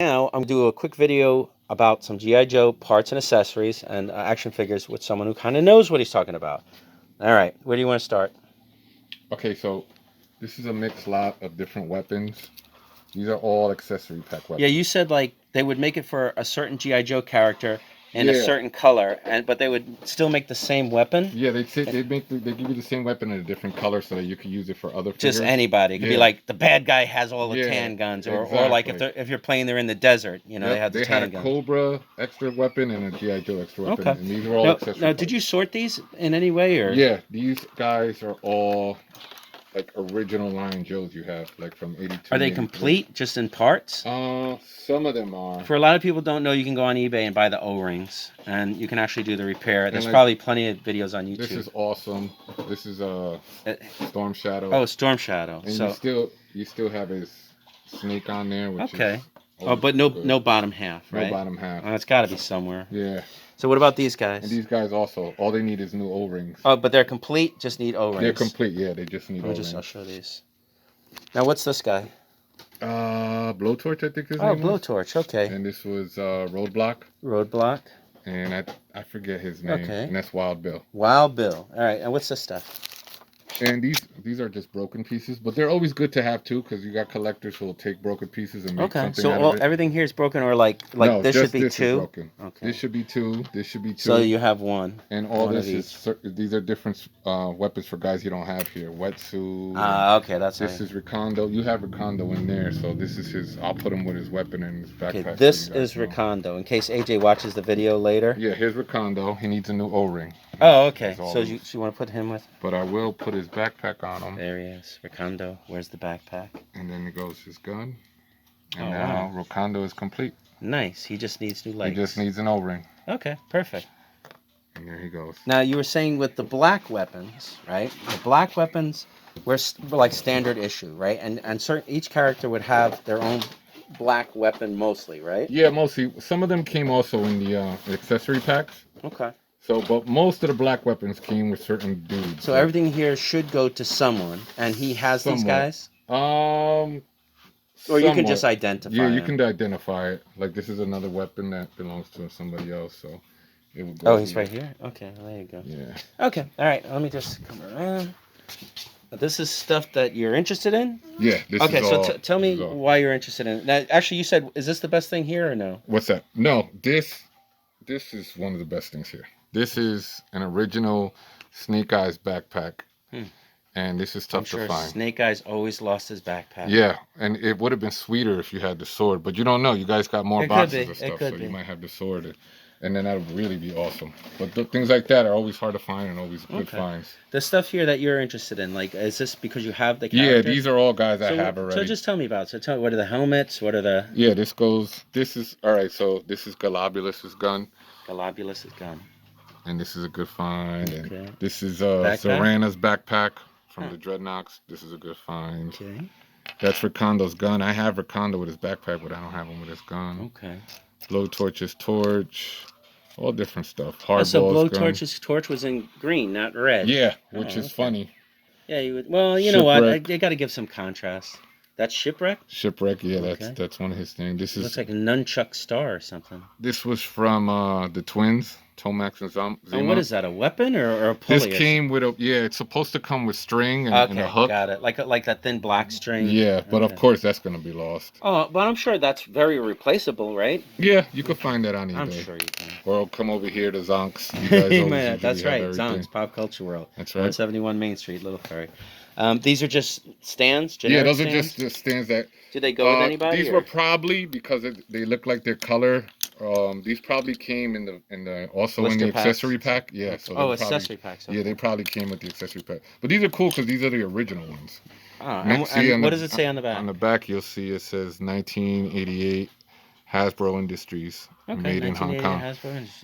Now I'm going to do a quick video about some G.I. Joe parts and accessories and action figures with someone who kind of knows what he's talking about. All right, where do you want to start? Okay, so this is a mixed lot of different weapons. These are all accessory pack weapons. Yeah, you said like they would make it for a certain G.I. Joe character in a certain color, but they would still make the same weapon. Yeah, they give you the same weapon in a different color so that you can use it for other figures. Just anybody. It could be like the bad guy has all the tan guns, or like if you're playing, they're in the desert. You know, they have the tan guns. They had a Cobra extra weapon and a G.I. Joe extra weapon. Okay. And these are all accessory. Now, did you sort these in any way, or? Yeah, these guys are all like original line Joes you have, like from 82. Are they complete, just in parts? Some of them are. For a lot of people don't know, you can go on eBay and buy the O-rings, and you can actually do the repair. There's like, probably plenty of videos on YouTube. This is awesome. This is Storm Shadow. Oh, Storm Shadow. And so you still have his snake on there, which is but no bottom half, right? No bottom half. Oh, it's got to be somewhere. Yeah. So what about these guys? And these guys also, all they need is new O-rings. Oh, but they're complete, just need O-rings. They're complete, yeah, they just need O-rings. I'll show these. Now, what's this guy? Blowtorch, I think his name was. Oh, Blowtorch, okay. And this was Roadblock. Roadblock. And I forget his name. Okay. And that's Wild Bill. Wild Bill. All right, and what's this stuff? And these are just broken pieces, but they're always good to have too, because you got collectors who will take broken pieces and make something out of it. So everything here is broken, or like no, this should be this 2? Is broken. Okay. This should be 2. This should be 2. So you have 1. And all this is these are different weapons for guys you don't have here. Wetsuit. Okay, that's this is Recondo. You have Recondo in there, so this is his. I'll put him with his weapon in his backpack. Okay, this is Recondo. In case AJ watches the video later. Yeah, here's Recondo. He needs a new O-ring. Oh, okay. So you want to put him with? But I will put his backpack on him. There he is. Recondo. Where's the backpack? And then it goes his gun. And now Recondo is complete. Nice. He just needs new legs. He just needs an O-ring. Okay, perfect. And there he goes. Now, you were saying with the black weapons, right? The black weapons were like standard issue, right? And each character would have their own black weapon mostly, right? Yeah, mostly. Some of them came also in the accessory packs. Okay. So, but most of the black weapons came with certain dudes. So everything here should go to someone, and he has these guys? Or you can just identify Yeah, you can identify it. Like, this is another weapon that belongs to somebody else, so it will go. Oh, he's right here? Okay, well, there you go. Yeah. Okay, all right, let me just come around. This is stuff that you're interested in? Yeah, this is all. Okay, so tell me why you're interested in it. Now, actually, you said, is this the best thing here or no? What's that? No, this is one of the best things here. This is an original Snake Eyes backpack, and this is tough to find. Snake Eyes always lost his backpack. Yeah, and it would have been sweeter if you had the sword, but you don't know. You guys got more boxes of stuff, so you might have the sword, and then that would really be awesome. But things like that are always hard to find and always good finds. The stuff here that you're interested in, like, is this because you have the character? Yeah, these are all guys I have already. So just tell me about it. So tell me, what are the helmets? What are the... Yeah, this is, all right, so this is Galobulus's gun. Galobulus's gun. And this is a good find. Okay. And this is Zorana's backpack from the Dreadnoks. This is a good find. Okay. That's Rekondo's gun. I have Recondo with his backpack, but I don't have him with his gun. Okay. Blowtorch's torch. All different stuff. So Blowtorch's torch was in green, not red. Yeah, which is funny. Yeah, you would. Well, you know what? They got to give some contrast. That's Shipwreck? Shipwreck, yeah, that's one of his things. This looks like a nunchuck star or something. This was from the twins, Tomax and Zemo. And what is that, a weapon or a pulley? This came with it's supposed to come with string and a hook. Got it. Like that thin black string. Yeah, but of course that's going to be lost. Oh, but I'm sure that's very replaceable, right? Yeah, you can find that on eBay. I'm sure you can. Or come over here to Zonk's. That's right, Zonk's, Pop Culture World. That's right. 171 Main Street, Little Ferry. These are just stands? Yeah, those are just the stands that... Did they go with anybody? These were probably, because they look like their color, these probably came in the also in the accessory pack. Yeah. So accessory packs. Okay. Yeah, they probably came with the accessory pack. But these are cool because these are the original ones. Oh, and what does it say on the back? On the back, you'll see it says 1988 Hasbro Industries, made in Hong Kong.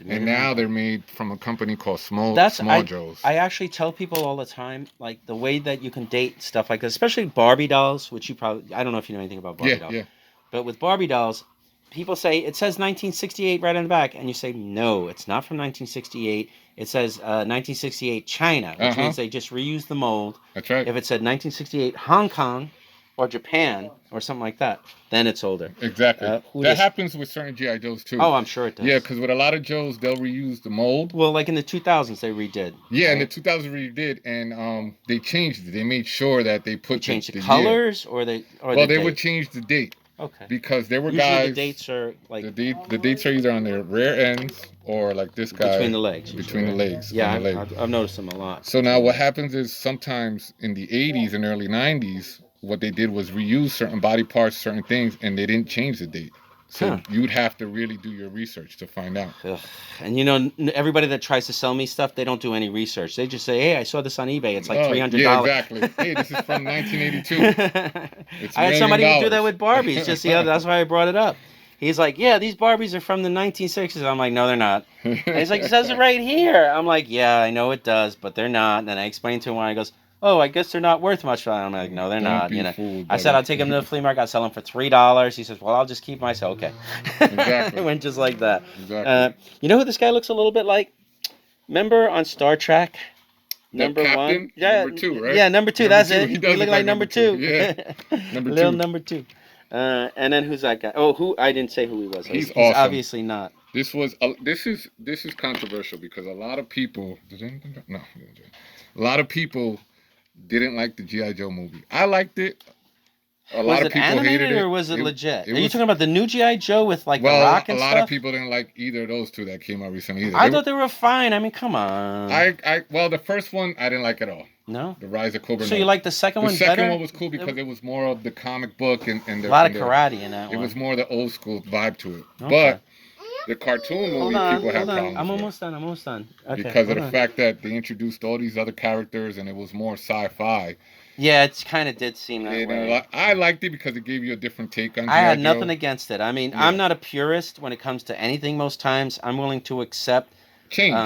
And now they're made from a company called Small Joe's. I actually tell people all the time, like, the way that you can date stuff like this, especially Barbie dolls, which you probably, I don't know if you know anything about Barbie dolls. Yeah. But with Barbie dolls, people say, it says 1968 right on the back. And you say, no, it's not from 1968. It says 1968 China, which means they just reused the mold. That's right. If it said 1968 Hong Kong, or Japan or something like that, then it's older. Exactly. That happens with certain G.I. Joes too. Oh, I'm sure it does. Yeah, because with a lot of Joes, they'll reuse the mold. Well, like in the 2000s, they redid. Yeah, in the 2000s redid, and they changed it. They made sure that they put changed the colors, or they would change the date. Okay. Because there were usually guys. The dates are like the dates are either on their rear ends or like this guy between the legs. Between the legs. Yeah, I've noticed them a lot. So now what happens is sometimes in the 80s and early 90s, what they did was reuse certain body parts, certain things, and they didn't change the date. So you'd have to really do your research to find out. Ugh. And you know, everybody that tries to sell me stuff, they don't do any research. They just say, "Hey, I saw this on eBay. It's like $300." Yeah, exactly. Hey, this is from 1982. I had somebody who do that with Barbies. Just that's why I brought it up. He's like, "Yeah, these Barbies are from the 1960s." I'm like, "No, they're not." And he's like, "It says it right here." I'm like, "Yeah, I know it does, but they're not." And then I explained to him why. He goes, "Oh, I guess they're not worth much." I'm like, "No, they're not." You know, fooled, I said I'll take them to the flea market. I'll sell them for $3. He says, "Well, I'll just keep them." I said, "Okay." Exactly. It went just like that. Exactly. You know who this guy looks a little bit like? Remember on Star Trek? Number one. Yeah, number 2, right? Yeah, number 2. That's it. He looked like number 2. Yeah, number 2. Little number 2. And then who's that guy? Oh, who? I didn't say who he was. He's awesome. Obviously not. This is controversial because a lot of people. A lot of people didn't like the G.I. Joe movie. I liked it. A lot of people hated it. Or was it legit? Are you talking about the new G.I. Joe with like the rock and stuff? A lot of people didn't like either of those two that came out recently either. I thought they were fine. I mean, come on. Well, the first one I didn't like at all. No? The Rise of Cobra. So you like the second one better? The second one was cool because it was more of the comic book and a lot of karate in that one. It was more the old school vibe to it. Okay. But the cartoon movie, people have problems I'm almost done. Okay, because of the fact that they introduced all these other characters and it was more sci-fi. Yeah, it kind of did seem that way. I liked it because it gave you a different take on G.I. I had nothing against it. I mean, I'm not a purist when it comes to anything most times. I'm willing to accept change.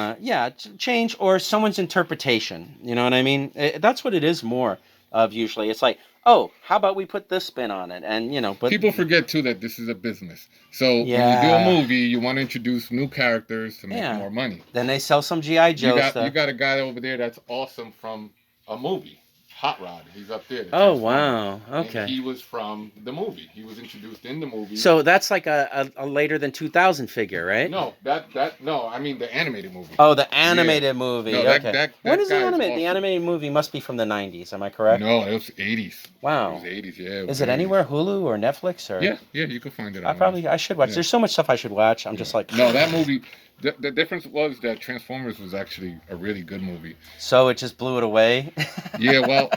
Change or someone's interpretation. You know what I mean? That's what it is more of usually. It's like, oh, how about we put this spin on it? And, you know, but people forget, too, that this is a business. So when you do a movie, you want to introduce new characters to make more money. Then they sell some G.I. Joe stuff. You got a guy over there that's awesome from a movie. Hot Rod, he's up there. Oh, wow. Okay. And he was from the movie. He was introduced in the movie. So that's like a later than 2000 figure, right? No, I mean the animated movie. Oh, the animated movie. No, okay. When is the animated? Awesome. The animated movie must be from the 90s. Am I correct? No, it was 80s. Wow. It was 80s, yeah. Is it anywhere? Hulu or Netflix? Or? Yeah, you can find it. I should watch. Yeah. There's so much stuff I should watch. I'm just like... No, that movie... The difference was that Transformers was actually a really good movie. So it just blew it away? Yeah, well,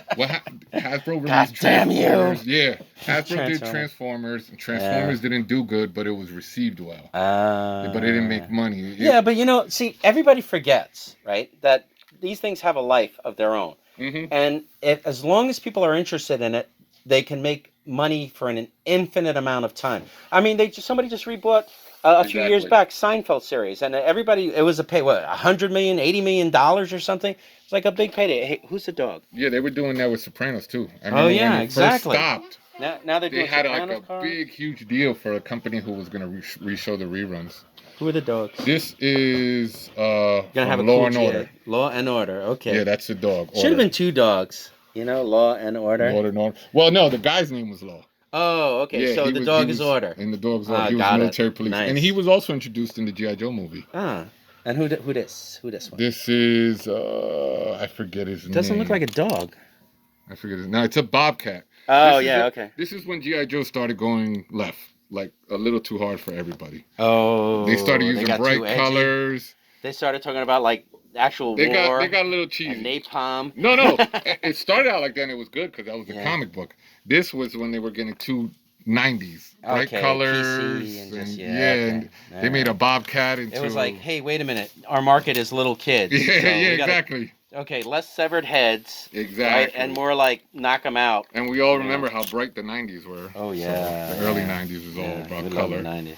Hasbro released Transformers. Yeah, Hasbro did Transformers. Transformers didn't do good, but it was received well. But it didn't make money. But you know, see, everybody forgets, right, that these things have a life of their own. Mm-hmm. And as long as people are interested in it, they can make money for an infinite amount of time. I mean, somebody just rebought... a few years back, Seinfeld series, and it was $100 million, $80 million or something. It's like a big payday. Hey, who's the dog? Yeah, they were doing that with Sopranos too. When it first stopped. Now they're doing They had big, huge deal for a company who was going to re-show the reruns. Who are the dogs? This is Law and Order. Law and Order. Okay. Yeah, that's the dog. Should have been 2 dogs. You know, Law and Order. Law and Order. Well, no, the guy's name was Law. Oh, okay. Yeah, so the dog is Order. And the dog's Order. He was military police. Nice. And he was also introduced in the G.I. Joe movie. Ah. And who this one? This is, I forget his name. Doesn't look like a dog. I forget his name. No, it's a bobcat. Oh, yeah, okay. This is when G.I. Joe started going left. Like, a little too hard for everybody. Oh. They started using bright colors. They started talking about, like, actual war. They got a little cheesy. And napalm. No. It started out like that and it was good because that was a comic book. This was when they were getting too 90s. Bright colors. And they made a bobcat into... It was like, hey, wait a minute. Our market is little kids. Exactly. Okay, less severed heads. Exactly. Right? And more like knock them out. And we all remember how bright the 90s were. Oh, yeah. So the early 90s was all about color. The 90s.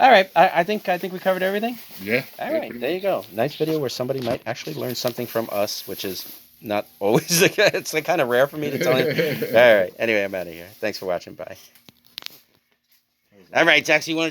All right, I think we covered everything. Yeah. All right, there you go. Nice video where somebody might actually learn something from us, which is not always, it's like kind of rare for me to tell you. All right, anyway, I'm out of here. Thanks for watching. Bye. All right, Jax, you want to